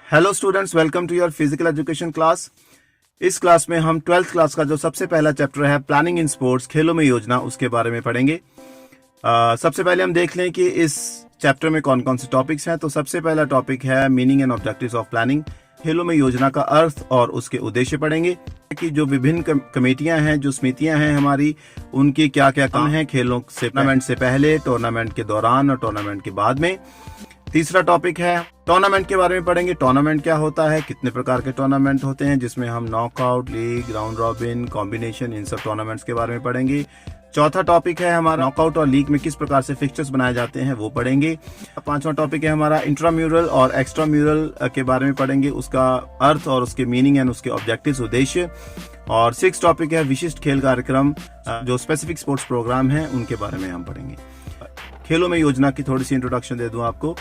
Hello students, welcome to your physical education class. इस class में हम 12th क्लास का जो सबसे पहला चैप्टर है प्लानिंग इन स्पोर्ट्स, खेलों में योजना, उसके बारे में पढ़ेंगे। सबसे पहले हम देख लें कि इस चैप्टर में कौन कौन से टॉपिक्स हैं। तो सबसे पहला टॉपिक है meaning and objectives of planning. खेलों में योजना का अर्थ और उसके उद्देश्य पढ़ेंगे कि जो विभिन्न कमेटियां हैं, जो समितियां हैं हमारी, उनके क्या क्या काम हैं खेलों से, टूर्नामेंट से पहले, टूर्नामेंट के दौरान और टूर्नामेंट के बाद में। तीसरा टॉपिक है टूर्नामेंट के बारे में पढ़ेंगे। टूर्नामेंट क्या होता है, कितने प्रकार के टूर्नामेंट होते हैं, जिसमें हम knockout, league, round robin, combination, इन सब टूर्नामेंट्स के बारे में पढ़ेंगे। चौथा टॉपिक है हमारा नॉकआउट और लीग में किस प्रकार से फिक्चर्स बनाए जाते हैं, वो पढ़ेंगे। पांचवा टॉपिक है हमारा इंट्राम्यूरल और एक्स्ट्राम्यूरल के बारे में पढ़ेंगे, उसका अर्थ और उसके मीनिंग एंड उसके ऑब्जेक्टिव्स, उद्देश्य। और सिक्स टॉपिक है विशिष्ट खेल कार्यक्रम, जो स्पेसिफिक स्पोर्ट्स प्रोग्राम है, उनके बारे में हम पढ़ेंगे। खेलों में योजना की थोड़ी सी इंट्रोडक्शन दे दूं आपको।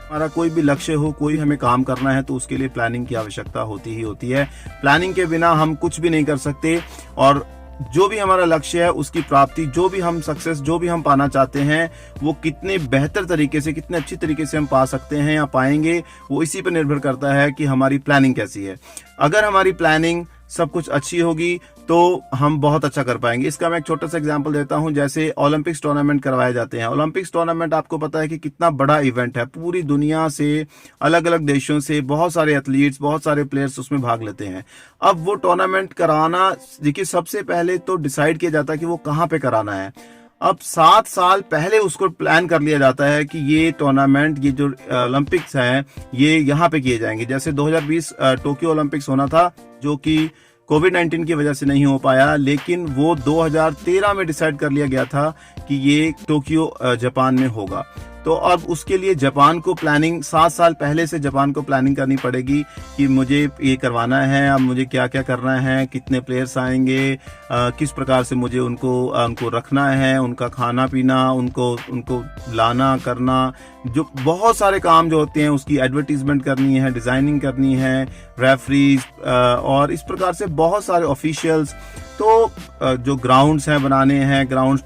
हमारा कोई भी लक्ष्य हो, कोई हमें काम करना है, तो उसके लिए प्लानिंग की आवश्यकता होती ही होती है। प्लानिंग के बिना हम कुछ भी नहीं कर सकते, और जो भी हमारा लक्ष्य है उसकी प्राप्ति, जो भी हम सक्सेस, जो भी हम पाना चाहते हैं, वो कितने बेहतर तरीके से, कितने अच्छी तरीके से हम पा सकते हैं या पाएंगे, वो इसी पर निर्भर करता है कि हमारी प्लानिंग कैसी है। अगर हमारी प्लानिंग सब कुछ अच्छी होगी तो हम बहुत अच्छा कर पाएंगे। इसका मैं एक छोटा सा एग्जांपल देता हूं। जैसे ओलंपिक्स टूर्नामेंट करवाए जाते हैं। ओलंपिक्स टूर्नामेंट आपको पता है कि कितना बड़ा इवेंट है। पूरी दुनिया से, अलग अलग देशों से बहुत सारे एथलीट्स, बहुत सारे प्लेयर्स उसमें भाग लेते हैं। अब वो टूर्नामेंट कराना, देखिए, सबसे पहले तो डिसाइड किया जाता है कि वो कहाँ पे कराना है। अब 7 साल पहले उसको प्लान कर लिया जाता है कि ये टूर्नामेंट, ये जो ओलंपिक्स हैं, ये यहाँ पे किए जाएंगे। जैसे 2020 टोक्यो ओलंपिक्स होना था, जो कि कोविड-19 की वजह से नहीं हो पाया, लेकिन वो 2013 में डिसाइड कर लिया गया था कि ये टोक्यो जापान में होगा। तो अब उसके लिए जापान को प्लानिंग 7 साल पहले से जापान को प्लानिंग करनी पड़ेगी कि मुझे ये करवाना है, अब मुझे क्या क्या करना है, कितने प्लेयर्स आएंगे, किस प्रकार से मुझे उनको रखना है, उनका खाना पीना, उनको लाना करना, जो बहुत सारे काम जो होते हैं, उसकी एडवर्टीजमेंट करनी है, डिजाइनिंग करनी है, रेफरीज और इस प्रकार से बहुत सारे ऑफिशियल्स। तो जो ग्राउंड्स हैं बनाने हैं, ग्राउंड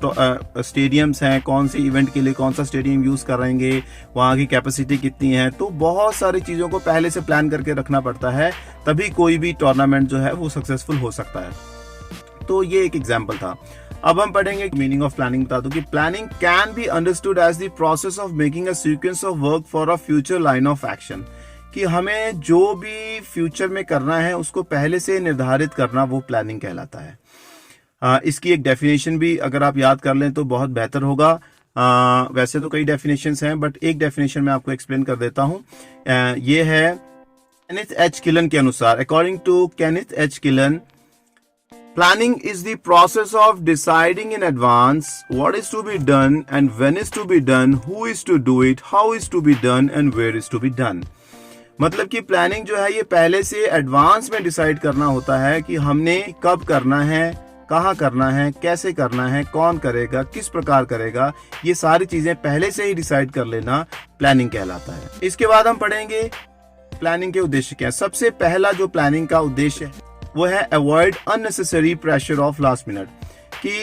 स्टेडियम्स हैं, कौन सी इवेंट के लिए कौन सा स्टेडियम यूज कर रहेंगे, वहाँ की कैपेसिटी कितनी है, तो बहुत सारी चीजों को पहले से प्लान करके रखना पड़ता है, तभी कोई भी टूर्नामेंट जो है वो सक्सेसफुल हो सकता है। तो ये एक एग्जाम्पल था। अब हम पढ़ेंगे मीनिंग ऑफ प्लानिंग। बता दो कि planning can be understood as the process of making a sequence of work for a future line of action. कि हमें जो भी फ्यूचर में करना है उसको पहले से निर्धारित करना, वो प्लानिंग कहलाता है। इसकी एक डेफिनेशन भी अगर आप याद कर लें तो बहुत बेहतर होगा। वैसे तो कई डेफिनेशंस हैं, बट एक डेफिनेशन मैं आपको एक्सप्लेन कर देता हूं। ये है केनेथ एच किलन के अनुसार। According to Kenneth H Killen, planning is the process of deciding in advance what is to be done and when is to be done, who is to do it, how is to be done and where is to be done। मतलब कि planning जो है ये पहले से advance में decide करना होता है कि हमने कब करना है, कहाँ करना है, कैसे करना है, कौन करेगा, किस प्रकार करेगा, ये सारी चीजें पहले से ही डिसाइड कर लेना प्लानिंग कहलाता है। इसके बाद हम पढ़ेंगे प्लानिंग के उद्देश्य क्या है। सबसे पहला जो प्लानिंग का उद्देश्य है वो है avoid unnecessary pressure of last minute. कि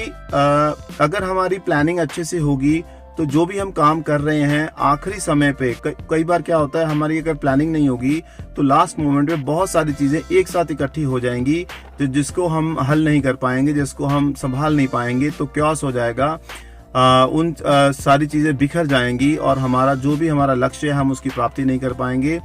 अगर हमारी प्लानिंग अच्छे से होगी तो जो भी हम काम कर रहे हैं आखिरी समय पे, कई बार क्या होता है, हमारी अगर प्लानिंग नहीं होगी तो लास्ट मोमेंट पे बहुत सारी चीजें एक साथ इकट्ठी हो जाएंगी, तो जिसको हम हल नहीं कर पाएंगे, जिसको हम संभाल नहीं पाएंगे, तो क्योस हो जाएगा। उन सारी चीजें बिखर जाएंगी और हमारा जो भी हमारा लक्ष्य है हम उसकी प्राप्ति नहीं कर पाएंगे,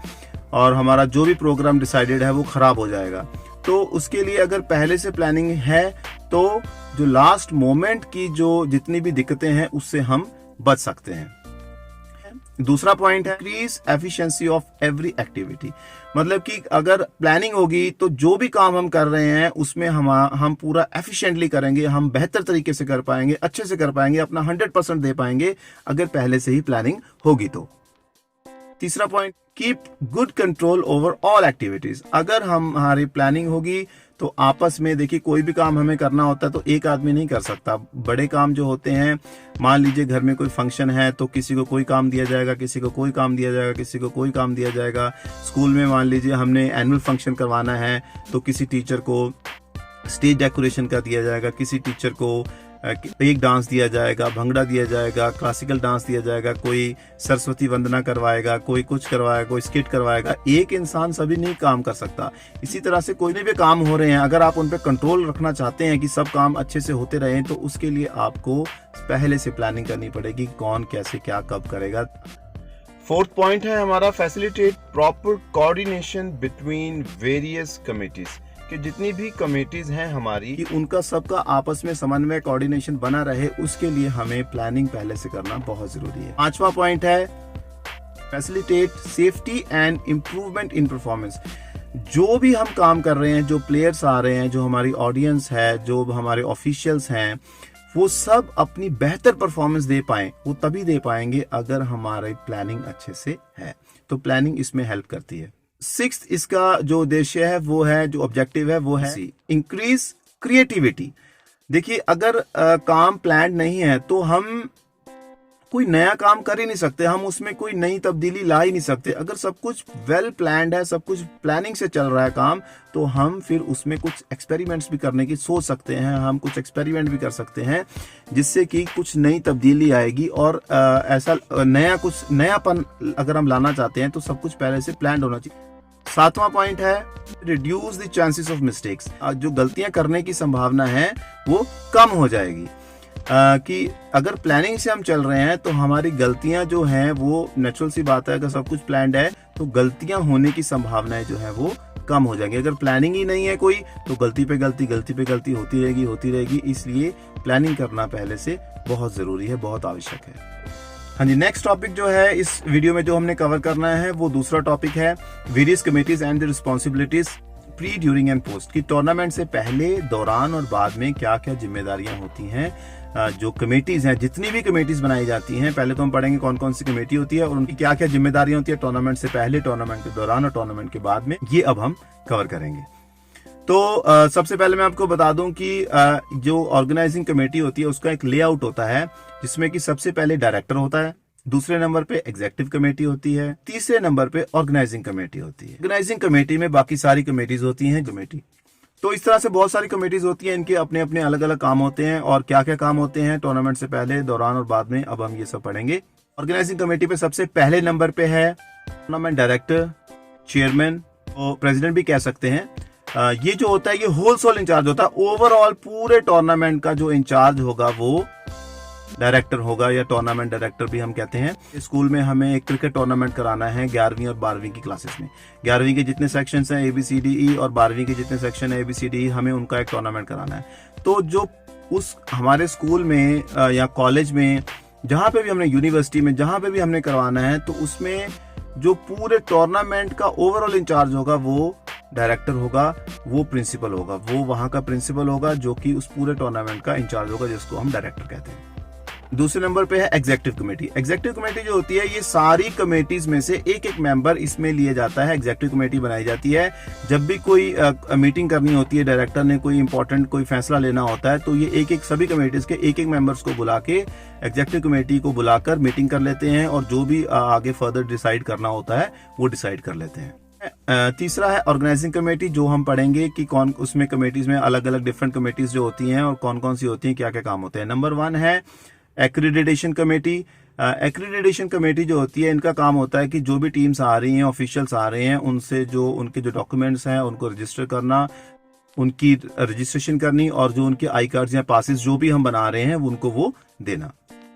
और हमारा जो भी प्रोग्राम डिसाइडेड है वो खराब हो जाएगा। तो उसके लिए अगर पहले से प्लानिंग है तो जो लास्ट मोमेंट की जो जितनी भी दिक्कतें हैं उससे हम बच सकते हैं। दूसरा पॉइंट है increase efficiency of every activity. मतलब कि अगर प्लानिंग होगी तो जो भी काम हम कर रहे हैं उसमें हम पूरा एफिशिएंटली करेंगे, हम बेहतर तरीके से कर पाएंगे, अच्छे से कर पाएंगे, अपना 100% दे पाएंगे अगर पहले से ही प्लानिंग होगी तो। तीसरा point, keep good control over all activities. अगर हमारी प्लानिंग होगी तो आपस में, देखिए, कोई भी काम हमें करना होता है तो एक आदमी नहीं कर सकता। बड़े काम जो होते हैं, मान लीजिए घर में कोई फंक्शन है तो किसी को कोई काम दिया जाएगा, किसी को कोई काम दिया जाएगा, किसी को कोई काम दिया जाएगा। स्कूल में मान लीजिए हमने एनुअल फंक्शन करवाना है तो किसी टीचर को स्टेज डेकोरेशन का दिया जाएगा, किसी टीचर को एक डांस दिया जाएगा, भंगड़ा दिया जाएगा, क्लासिकल डांस दिया जाएगा, कोई सरस्वती वंदना करवाएगा, कोई कुछ करवाएगा, कोई स्किट करवाएगा। एक इंसान सभी नहीं काम कर सकता। इसी तरह से कोई भी काम हो रहे हैं, अगर आप उन पर कंट्रोल रखना चाहते हैं कि सब काम अच्छे से होते रहें, तो उसके लिए आपको पहले से प्लानिंग करनी पड़ेगी, कौन कैसे क्या कब करेगा। फोर्थ पॉइंट है हमारा facilitate proper coordination between various committees, कि जितनी भी कमिटीज हैं हमारी, कि उनका सबका आपस में समन्वय कोऑर्डिनेशन बना रहे, उसके लिए हमें प्लानिंग पहले से करना बहुत जरूरी है। पांचवा पॉइंट है facilitate safety and improvement in performance. जो भी हम काम कर रहे हैं, जो प्लेयर्स आ रहे हैं, जो हमारी ऑडियंस है, जो हमारे ऑफिशियल्स हैं, वो सब अपनी बेहतर परफॉर्मेंस दे पाएं। वो तभी दे पाएंगे अगर हमारी प्लानिंग अच्छे से है, तो प्लानिंग इसमें हेल्प करती है। सिक्स्थ इसका जो उद्देश्य है वो है, जो ऑब्जेक्टिव है वो है इंक्रीज क्रिएटिविटी। देखिए, अगर काम प्लान नहीं है तो हम कोई नया काम कर ही नहीं सकते, हम उसमें कोई नई तब्दीली ला ही नहीं सकते। अगर सब कुछ वेल प्लान्ड है, सब कुछ प्लानिंग से चल रहा है काम, तो हम फिर उसमें कुछ एक्सपेरिमेंट्स भी करने की सोच सकते हैं, हम कुछ एक्सपेरिमेंट भी कर सकते हैं, जिससे कि कुछ नई तब्दीली आएगी। और ऐसा कुछ नयापन अगर हम लाना चाहते हैं तो सब कुछ पहले से प्लान होना चाहिए। सातवां पॉइंट है reduce the chances of mistakes. जो गलतियां करने की संभावना है वो कम हो जाएगी। कि अगर प्लानिंग से हम चल रहे हैं तो हमारी गलतियां जो हैं वो नेचुरल सी बात है, अगर सब कुछ प्लान्ड है तो गलतियां होने की संभावनाएं जो है वो कम हो जाएंगी। अगर प्लानिंग ही नहीं है कोई, तो गलती पे गलती होती रहेगी। इसलिए प्लानिंग करना पहले से बहुत जरूरी है, बहुत आवश्यक है। हाँ जी, नेक्स्ट टॉपिक जो है इस वीडियो में जो हमने कवर करना है वो दूसरा टॉपिक है various committees and the responsibilities pre, during and post. की टूर्नामेंट से पहले, दौरान और बाद में क्या क्या जिम्मेदारियां होती हैं। जो कमेटीज हैं, जितनी भी कमेटीज बनाई जाती हैं, पहले तो हम पढ़ेंगे कौन कौन सी कमेटी होती है और उनकी क्या क्या जिम्मेदारियां होती है टूर्नामेंट से पहले, टूर्नामेंट के दौरान और टूर्नामेंट के बाद में। ये अब हम कवर करेंगे। तो सबसे पहले मैं आपको बता दूं कि जो ऑर्गेनाइजिंग कमेटी होती है उसका एक लेआउट होता है, जिसमें कि सबसे पहले डायरेक्टर होता है, दूसरे नंबर पे एग्जीक्यूटिव कमेटी होती है, तीसरे नंबर पे ऑर्गेनाइजिंग कमेटी होती है। ऑर्गेनाइजिंग कमेटी में बाकी सारी कमेटीज होती हैं कमेटी। तो इस तरह से बहुत सारी कमेटीज होती हैं, इनके अपने अपने अलग अलग काम होते हैं। और क्या क्या काम होते हैं टूर्नामेंट से पहले, दौरान और बाद में, अब हम ये सब पढ़ेंगे। ऑर्गेनाइजिंग कमेटी पे सबसे पहले नंबर पे है टूर्नामेंट डायरेक्टर, चेयरमैन, तो प्रेसिडेंट भी कह सकते हैं। ये जो होता है ये होल सोल इंचार्ज होता है। ओवरऑल पूरे टूर्नामेंट का जो इंचार्ज होगा वो डायरेक्टर होगा, या टूर्नामेंट डायरेक्टर भी हम कहते हैं। स्कूल में हमें एक क्रिकेट टूर्नामेंट कराना है 11वीं और 12वीं की क्लासेस में। 11वीं के जितने सेक्शंस हैं ABCDE और 12वीं के जितने सेक्शन है ABCDE, हमें उनका एक टूर्नामेंट कराना है। तो जो उस हमारे स्कूल में या कॉलेज में, जहां पे भी हमने, यूनिवर्सिटी में जहां पे भी हमने करवाना है, तो उसमें जो पूरे टूर्नामेंट का ओवरऑल इंचार्ज होगा वो डायरेक्टर होगा, वो प्रिंसिपल होगा, वो वहां का प्रिंसिपल होगा जो कि उस पूरे टूर्नामेंट का इंचार्ज होगा, जिसको हम डायरेक्टर कहते हैं। दूसरे नंबर पे है एग्जीक्यूटिव कमेटी। एग्जीक्यूटिव कमेटी जो होती है, ये सारी कमेटीज में से एक एक मेंबर इसमें लिए जाता है। एग्जीक्यूटिव कमेटी बनाई जाती है जब भी कोई मीटिंग करनी होती है, डायरेक्टर ने कोई इंपॉर्टेंट कोई फैसला लेना होता है, तो ये एक एक सभी कमेटीज के एक एक मेंबर्स को बुला के, एग्जीक्यूटिव कमेटी को बुलाकर मीटिंग कर लेते हैं, और जो भी आगे फर्दर डिसाइड करना होता है वो डिसाइड कर लेते हैं। तीसरा है ऑर्गेनाइजिंग कमेटी, जो हम पढ़ेंगे कि कौन, उसमें कमेटीज में अलग अलग डिफरेंट कमेटीज जो होती हैं और कौन कौन सी होती हैं, क्या क्या काम होते हैं। नंबर 1 है एक्रीडिटेशन कमेटी। एक्रीडिटेशन कमेटी जो होती है, इनका काम होता है कि जो भी टीम्स आ रही हैं, ऑफिशियल्स आ रहे हैं, उनसे जो उनके जो डॉक्यूमेंट्स हैं उनको रजिस्टर करना, उनकी रजिस्ट्रेशन करनी, और जो उनके आई कार्ड्स या पासेस जो भी हम बना रहे हैं उनको वो देना।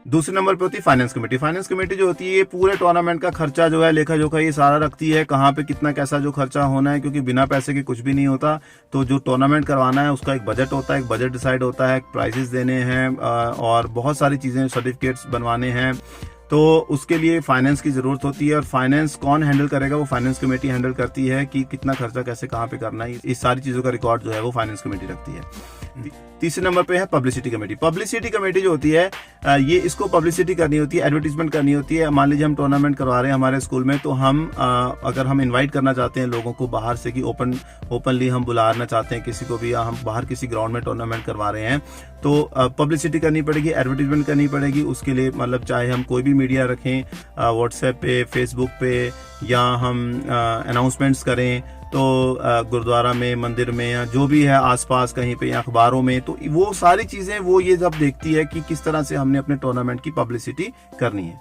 दूसरे नंबर पे होती है फाइनेंस कमेटी। फाइनेंस कमेटी जो होती है, ये पूरे टूर्नामेंट का खर्चा जो है, लेखा जोखा ये सारा रखती है, कहाँ पे कितना कैसा जो खर्चा होना है, क्योंकि बिना पैसे के कुछ भी नहीं होता। तो जो टूर्नामेंट करवाना है उसका एक बजट होता है, एक बजट डिसाइड होता है, प्राइजेस देने हैं और बहुत सारी चीजें, सर्टिफिकेट्स बनवाने हैं, तो उसके लिए फाइनेंस की जरूरत होती है। और फाइनेंस कौन हैंडल करेगा, वो फाइनेंस कमेटी हैंडल करती है कि कितना खर्चा कैसे कहाँ पे करना है, इस सारी चीजों का रिकॉर्ड जो है वो फाइनेंस कमेटी रखती है। तीसरे नंबर पे है पब्लिसिटी कमेटी। पब्लिसिटी कमेटी जो होती है, ये इसको पब्लिसिटी करनी होती है, एडवर्टीजमेंट करनी होती है। मान लीजिए हम टूर्नामेंट करवा रहे हैं हमारे स्कूल में, तो हम अगर हम इनवाइट करना चाहते हैं लोगों को बाहर से, कि ओपनली हम बुलाना चाहते हैं किसी को भी, या हम बाहर किसी ग्राउंड में टूर्नामेंट करवा रहे हैं, तो पब्लिसिटी करनी पड़ेगी, एडवर्टीजमेंट करनी पड़ेगी। उसके लिए मतलब चाहे हम कोई भी मीडिया रखें, व्हाट्सएप पे, फेसबुक पे, या हम अनाउंसमेंट्स करें तो गुरुद्वारा में, मंदिर में, या जो भी है आसपास कहीं पे, या अखबारों में, तो वो सारी चीजें वो ये जब देखती है कि किस तरह से हमने अपने टूर्नामेंट की पब्लिसिटी करनी है।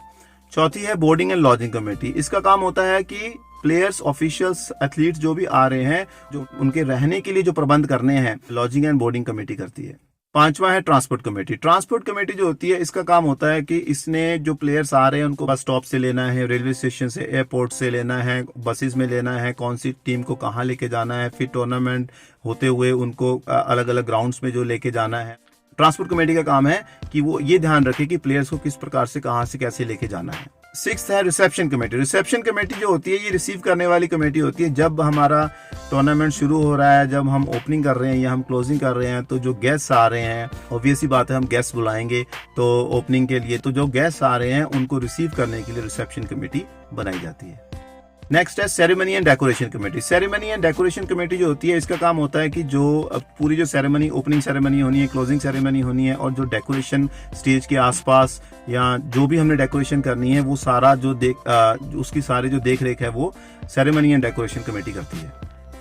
चौथी है बोर्डिंग एंड लॉजिंग कमेटी। इसका काम होता है कि प्लेयर्स, ऑफिशियल्स, एथलीट्स जो भी आ रहे हैं, जो उनके रहने के लिए जो प्रबंध करने हैं, लॉजिंग एंड बोर्डिंग कमेटी करती है। पांचवा है ट्रांसपोर्ट कमेटी। ट्रांसपोर्ट कमेटी जो होती है, इसका काम होता है कि इसने जो प्लेयर्स आ रहे हैं उनको बस स्टॉप से लेना है, रेलवे स्टेशन से, एयरपोर्ट से लेना है, बसेस में लेना है, कौन सी टीम को कहाँ लेके जाना है, फिर टूर्नामेंट होते हुए उनको अलग अलग ग्राउंड्स में जो लेके जाना है। ट्रांसपोर्ट कमेटी का काम है कि वो ये ध्यान रखे कि प्लेयर्स को किस प्रकार से, कहाँ से, कैसे लेके जाना है। सिक्स्थ है रिसेप्शन कमेटी। रिसेप्शन कमेटी जो होती है, ये रिसीव करने वाली कमेटी होती है। जब हमारा टूर्नामेंट शुरू हो रहा है, जब हम ओपनिंग कर रहे हैं या हम क्लोजिंग कर रहे हैं, तो जो गेस्ट आ रहे हैं, ऑब्वियस ही बात है हम गेस्ट बुलाएंगे तो ओपनिंग के लिए, तो जो गेस्ट आ रहे हैं उनको रिसीव करने के लिए रिसेप्शन कमेटी बनाई जाती है। नेक्स्ट है ceremony and decoration committee. Ceremony and decoration committee जो होती है, इसका काम होता है कि जो पूरी जो सेरेमनी, ओपनिंग सेरेमनी होनी है, क्लोजिंग सेरेमनी होनी है, और जो डेकोरेशन स्टेज के आसपास या जो भी हमने डेकोरेशन करनी है, वो सारा जो उसकी सारी जो देख रेख है वो सेरेमनी एंड डेकोरेशन कमेटी करती है।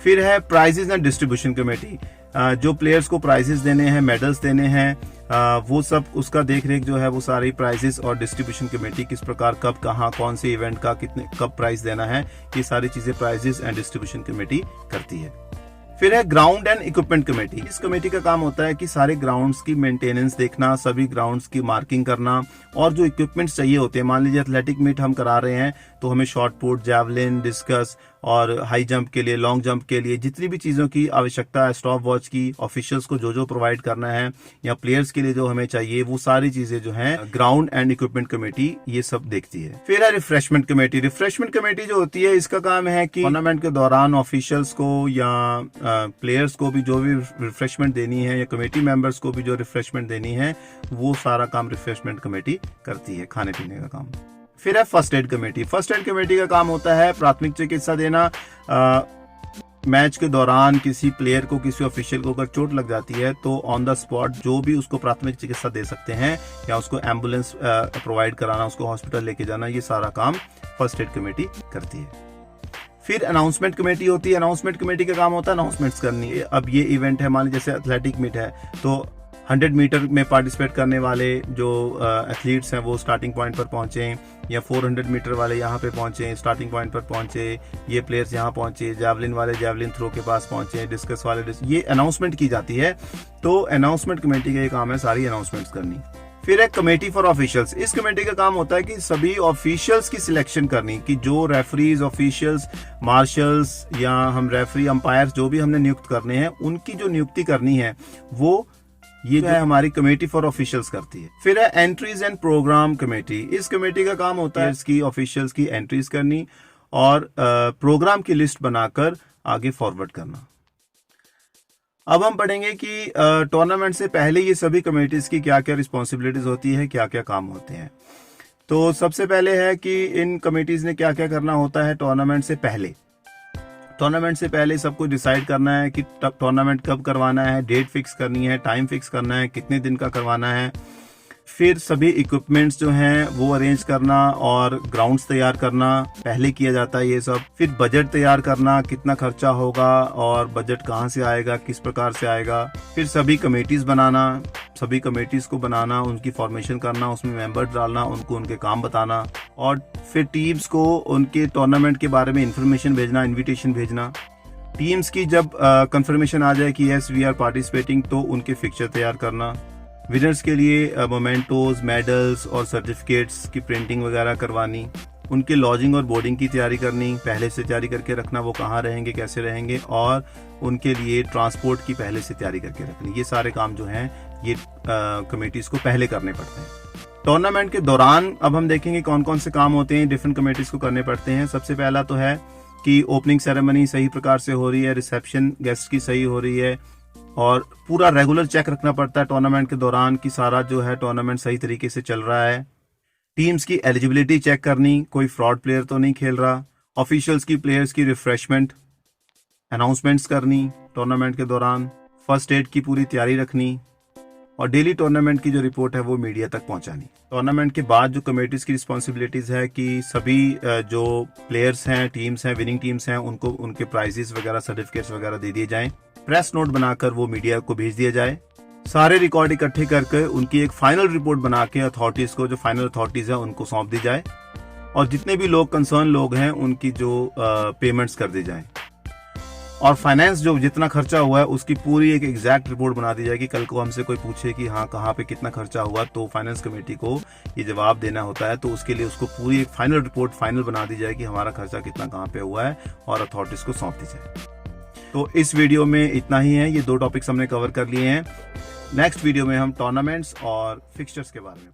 फिर है प्राइजेस एंड डिस्ट्रीब्यूशन कमेटी। जो प्लेयर्स को प्राइजेस देने हैं, मेडल्स देने हैं, वो सब उसका देख रेख जो है वो सारी प्राइजेस और डिस्ट्रीब्यूशन कमेटी, किस प्रकार, कब, कहाँ, कौन से इवेंट का कितने, कब प्राइज देना है, ये सारी चीजें प्राइजेस एंड डिस्ट्रीब्यूशन कमेटी करती है। फिर है ग्राउंड एंड इक्विपमेंट कमेटी। इस कमेटी का काम होता है कि सारे ग्राउंड्स की मेंटेनेंस देखना, सभी ग्राउंड्स की मार्किंग करना, और जो इक्विपमेंट्स चाहिए होते हैं, मान लीजिए एथलेटिक मीट हम करा रहे हैं तो हमें शॉट पुट, जैवलिन, डिस्कस और हाई जंप के लिए, लॉन्ग जंप के लिए जितनी भी चीजों की आवश्यकता है, स्टॉप वॉच की, ऑफिशियल्स को जो जो प्रोवाइड करना है, या प्लेयर्स के लिए जो हमें चाहिए, वो सारी चीजें जो है ग्राउंड एंड इक्विपमेंट कमेटी ये सब देखती है। फिर है रिफ्रेशमेंट कमेटी। रिफ्रेशमेंट कमेटी जो होती है, इसका काम है कि टूर्नामेंट के दौरान ऑफिशियल्स को या प्लेयर्स को भी जो भी रिफ्रेशमेंट देनी है, या कमेटी मेंबर्स को भी जो रिफ्रेशमेंट देनी है, वो सारा काम रिफ्रेशमेंट कमेटी करती है, खाने पीने का काम। फिर है first aid committee. First aid committee का काम होता है प्राथमिक चिकित्सा देना। मैच के दौरान किसी प्लेयर को, किसी ऑफिशियल को अगर चोट लग जाती है तो ऑन द स्पॉट जो भी उसको प्राथमिक चिकित्सा दे सकते हैं, या उसको एम्बुलेंस प्रोवाइड कराना, उसको हॉस्पिटल लेके जाना, ये सारा काम फर्स्ट एड कमेटी करती है। फिर अनाउंसमेंट कमेटी होती है। अनाउंसमेंट कमेटी का काम होता है अनाउंसमेंट्स करनी। अब ये इवेंट है, मान लीजिए जैसे एथलेटिक मीट है, तो 100 मीटर में पार्टिसिपेट करने वाले जो एथलीट्स हैं वो स्टार्टिंग पॉइंट पर पहुंचे, या 400 मीटर वाले यहाँ पे पहुंचे, स्टार्टिंग पॉइंट पर पहुंचे, ये प्लेयर्स यहाँ पहुंचे, जैवलिन वाले जैवलिन थ्रो के पास पहुंचे, डिस्कस वाले ये अनाउंसमेंट की जाती है। तो अनाउंसमेंट कमेटी का ये काम है सारी अनाउंसमेंट्स करनी। फिर है कमेटी फॉर ऑफिशियल्स। इस कमेटी का काम होता है कि सभी ऑफिशियल्स की सिलेक्शन करनी, कि जो रेफरीज, ऑफिशियल्स, मार्शल्स, या हम रेफरी, अंपायर्स जो भी हमने नियुक्त करने हैं, उनकी जो नियुक्ति करनी है वो ये जो है हमारी कमेटी फॉर ऑफिशियल्स करती है। फिर है एंट्रीज एंड प्रोग्राम कमेटी। इस कमेटी का काम होता है इसकी ऑफिशियल्स की एंट्रीज करनी और प्रोग्राम की लिस्ट बनाकर आगे फॉरवर्ड करना। अब हम पढ़ेंगे कि टूर्नामेंट से पहले ये सभी कमेटीज की क्या क्या रिस्पॉन्सिबिलिटीज होती है, क्या क्या काम होते हैं। तो सबसे पहले है कि इन कमेटीज ने क्या क्या करना होता है टूर्नामेंट से पहले। टूर्नामेंट से पहले सबको डिसाइड करना है कि टूर्नामेंट कब करवाना है, डेट फिक्स करनी है, टाइम फिक्स करना है, कितने दिन का करवाना है। फिर सभी इक्विपमेंट्स जो हैं वो अरेंज करना और ग्राउंड्स तैयार करना, पहले किया जाता है ये सब। फिर बजट तैयार करना, कितना खर्चा होगा और बजट कहाँ से आएगा, किस प्रकार से आएगा। फिर सभी कमेटीज बनाना, सभी कमेटीज को बनाना, उनकी फॉर्मेशन करना, उसमें मेंबर्स डालना, उनको उनके काम बताना, और फिर टीम्स को उनके टूर्नामेंट के बारे में इंफॉर्मेशन भेजना, इन्विटेशन भेजना। टीम्स की जब कंफर्मेशन आ जाए कि यस वी आर पार्टिसिपेटिंग, तो उनके फिक्चर तैयार करना। विनर्स के लिए मोमेंटोज, मेडल्स और सर्टिफिकेट्स की प्रिंटिंग वगैरह करवानी। उनके लॉजिंग और बोर्डिंग की तैयारी करनी, पहले से तैयारी करके रखना, वो कहाँ रहेंगे, कैसे रहेंगे, और उनके लिए ट्रांसपोर्ट की पहले से तैयारी करके रखनी। ये सारे काम जो हैं ये कमेटीज को पहले करने पड़ते हैं। टूर्नामेंट के दौरान अब हम देखेंगे कौन कौन से काम होते हैं, डिफरेंट कमेटीज को करने पड़ते हैं। सबसे पहला तो है कि ओपनिंग सेरेमनी सही प्रकार से हो रही है, रिसेप्शन गेस्ट की सही हो रही है, और पूरा रेगुलर चेक रखना पड़ता है टूर्नामेंट के दौरान कि सारा जो है टूर्नामेंट सही तरीके से चल रहा है। टीम्स की एलिजिबिलिटी चेक करनी, कोई फ्रॉड प्लेयर तो नहीं खेल रहा। ऑफिशियल्स की, प्लेयर्स की रिफ्रेशमेंट, अनाउंसमेंट्स करनी टूर्नामेंट के दौरान। फर्स्ट एड की पूरी तैयारी रखनी। और डेली टूर्नामेंट की जो रिपोर्ट है वो मीडिया तक पहुंचानी। टूर्नामेंट के बाद जो कमेटीज की रिस्पॉन्सिबिलिटीज है कि सभी जो प्लेयर्स हैं, टीम्स हैं, विनिंग टीम्स हैं, उनको उनके प्राइजेस वगैरह, सर्टिफिकेट्स वगैरह दे दिए जाएं। प्रेस नोट बनाकर वो मीडिया को भेज दिया जाए। सारे रिकॉर्ड इकट्ठे करके उनकी एक फाइनल रिपोर्ट बना के अथॉरिटीज को, जो फाइनल अथॉरिटीज है, उनको सौंप दी जाए। और जितने भी लोग कंसर्न लोग हैं उनकी जो पेमेंट्स कर दी जाए। और फाइनेंस जो जितना खर्चा हुआ है उसकी पूरी एक एग्जैक्ट रिपोर्ट बना दी जाएगी। कल को हमसे कोई पूछे कि हाँ कहाँ पे कितना खर्चा हुआ, तो फाइनेंस कमेटी को ये जवाब देना होता है। तो उसके लिए उसको पूरी एक फाइनल रिपोर्ट फाइनल बना दी जाए कि हमारा खर्चा कितना कहाँ पे हुआ है और अथॉरिटीज को सौंप दी जाए। तो इस वीडियो में इतना ही है। ये 2 टॉपिक्स हमने कवर कर लिए हैं। नेक्स्ट वीडियो में हम टूर्नामेंट्स और फिक्सचर्स के बारे में